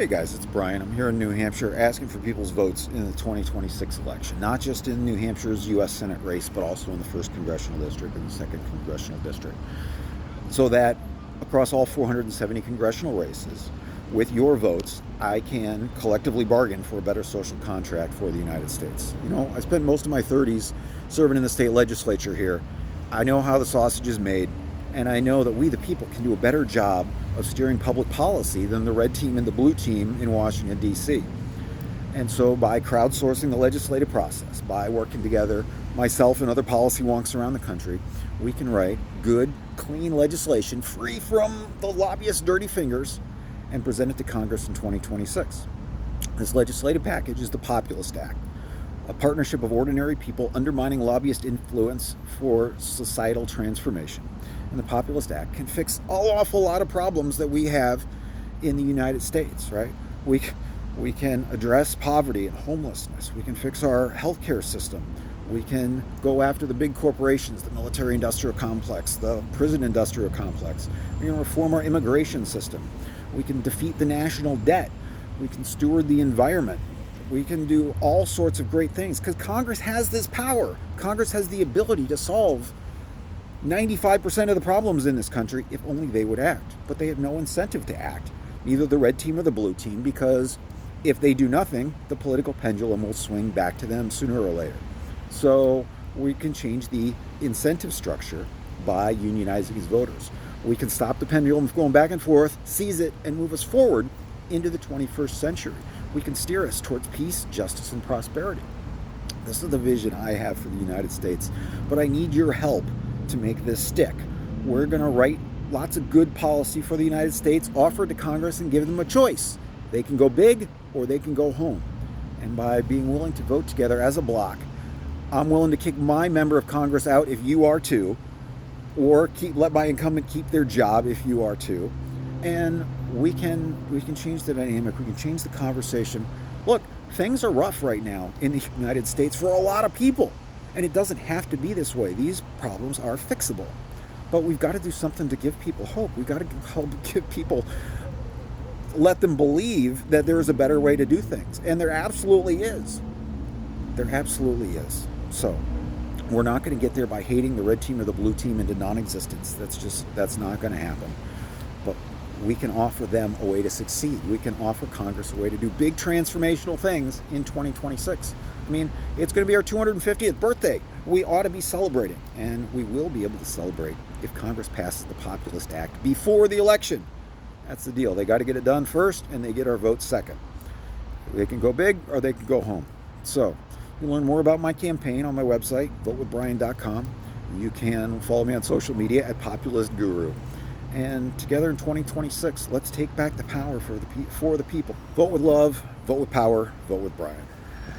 Hey guys, it's Brian. I'm here in New Hampshire asking for people's votes in the 2026 election, not just in New Hampshire's U.S. Senate race, but also in the 1st Congressional District and the 2nd Congressional District, so that across all 470 congressional races, with your votes, I can collectively bargain for a better social contract for the United States. You know, I spent most of my 30s serving in the state legislature here. I know how the sausage is made, and I know that we, the people, can do a better job of steering public policy than the red team and the blue team in Washington, D.C. And so by crowdsourcing the legislative process, by working together, myself and other policy wonks around the country, we can write good, clean legislation free from the lobbyists' dirty fingers and present it to Congress in 2026. This legislative package is the Populist Act, a partnership of ordinary people undermining lobbyist influence for societal transformation. And the Populist Act can fix an awful lot of problems that we have in the United States, right? We can address poverty and homelessness. We can fix our healthcare system. We can go after the big corporations, the military-industrial complex, the prison-industrial complex. We can reform our immigration system. We can defeat the national debt. We can steward the environment. We can do all sorts of great things because Congress has this power. Congress has the ability to solve 95% of the problems in this country if only they would act. But they have no incentive to act, neither the red team or the blue team, because if they do nothing, the political pendulum will swing back to them sooner or later. So we can change the incentive structure by unionizing these voters. We can stop the pendulum from going back and forth, seize it, and move us forward into the 21st century. We can steer us towards peace, justice, and prosperity. This is the vision I have for the United States, but I need your help to make this stick. We're going to write lots of good policy for the United States, offer it to Congress, and give them a choice. They can go big or they can go home. And by being willing to vote together as a block, I'm willing to kick my member of Congress out if you are too, or let my incumbent keep their job if you are too. And we can change the dynamic. We can change the conversation. Look, things are rough right now in the United States for a lot of people. And it doesn't have to be this way. These problems are fixable. But we've got to do something to give people hope. We've got to help give people, let them believe that there is a better way to do things. And there absolutely is. There absolutely is. So we're not going to get there by hating the red team or the blue team into non-existence. That's not going to happen. But we can offer them a way to succeed. We can offer Congress a way to do big transformational things in 2026. I mean, it's going to be our 250th birthday. We ought to be celebrating, and we will be able to celebrate if Congress passes the Populist Act before the election. That's the deal. They got to get it done first, and they get our vote second. They can go big or they can go home. So you can learn more about my campaign on my website, votewithbrian.com. You can follow me on social media at Populist Guru. And together in 2026, let's take back the power for the people. Vote with love, vote with power, vote with Brian.